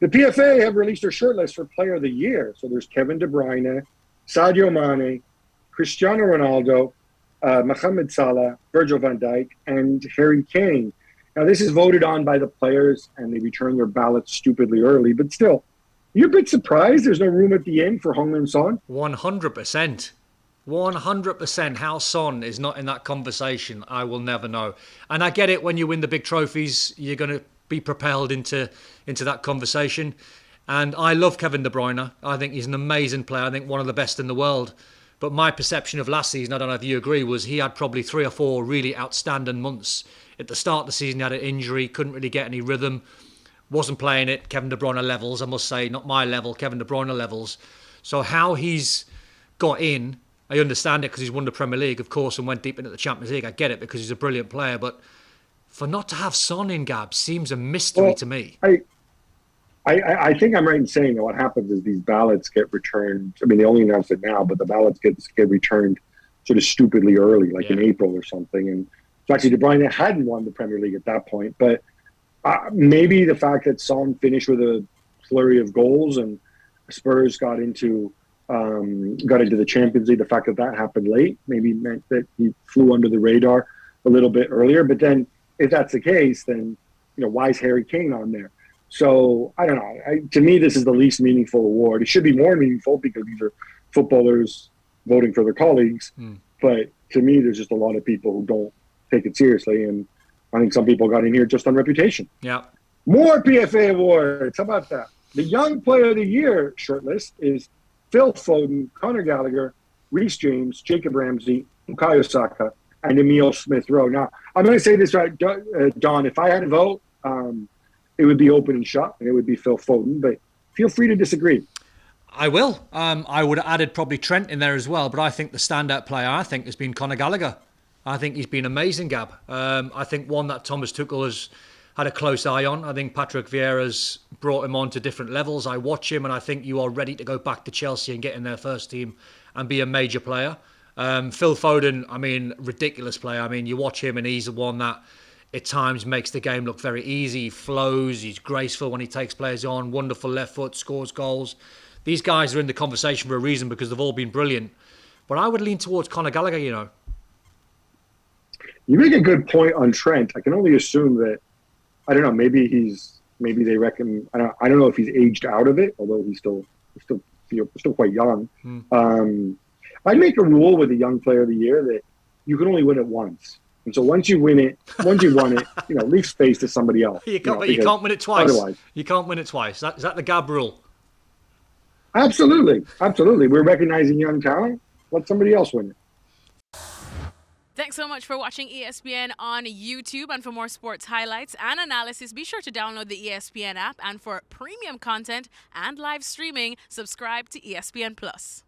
The PFA have released their shortlist for Player of the Year. So there's Kevin De Bruyne, Sadio Mane, Cristiano Ronaldo, Mohamed Salah, Virgil van Dijk, and Harry Kane. Now, this is voted on by the players, and they return their ballots stupidly early. But still, you're a bit surprised there's no room at the end for Heung-min Son? 100%. 100% how Son is not in that conversation, I will never know. And I get it, when you win the big trophies, you're going to be propelled into that conversation. And I love Kevin De Bruyne. I think he's an amazing player. I think one of the best in the world. But my perception of last season, I don't know if you agree, was he had probably 3 or 4 really outstanding months. At the start of the season, he had an injury, couldn't really get any rhythm, wasn't playing at Kevin De Bruyne levels, I must say, not my level, Kevin De Bruyne levels. So how he's got in, I understand it because he's won the Premier League, of course, and went deep into the Champions League. I get it because he's a brilliant player, but for not to have Son in, Gab, seems a mystery to me. I think I'm right in saying that what happens is these ballots get returned. I mean, they only announced it now, but the ballots get returned sort of stupidly early, like in April or something. And so actually, De Bruyne hadn't won the Premier League at that point, but maybe the fact that Son finished with a flurry of goals and Spurs got into the Champions League, the fact that happened late maybe meant that he flew under the radar a little bit earlier. But then, if that's the case, then why is Harry Kane on there? So I don't know. To me, this is the least meaningful award. It should be more meaningful because these are footballers voting for their colleagues. But to me, there's just a lot of people who don't take it seriously, and I think some people got in here just on reputation. Yeah. More PFA awards. How about that? The Young Player of the Year shortlist is Phil Foden, Conor Gallagher, Reece James, Jacob Ramsey, Bukayo Saka, and Emile Smith-Rowe. Now, I'm going to say this right, Don. If I had to vote, it would be open and shut, and it would be Phil Foden. But feel free to disagree. I will. I would have added probably Trent in there as well, but I think the standout player, has been Conor Gallagher. I think he's been amazing, Gab. I think one that Thomas Tuchel has had a close eye on. I think Patrick Vieira's brought him on to different levels. I watch him, and I think you are ready to go back to Chelsea and get in their first team and be a major player. Phil Foden, ridiculous player. You watch him, and he's the one that at times makes the game look very easy. He flows, he's graceful when he takes players on, wonderful left foot, scores goals. These guys are in the conversation for a reason because they've all been brilliant. But I would lean towards Conor Gallagher, You make a good point on Trent. I can only assume that, I don't know, maybe they reckon, I don't know if he's aged out of it, although he's still quite young. I'd make a rule with the Young Player of the Year that you can only win it once. And so once you won it, leave space to somebody else. You can't win it twice. Otherwise, you can't win it twice. Is that the Gab rule? Absolutely. We're recognizing young talent. Let somebody else win it. Thanks so much for watching ESPN on YouTube. And for more sports highlights and analysis, be sure to download the ESPN app. And for premium content and live streaming, subscribe to ESPN Plus.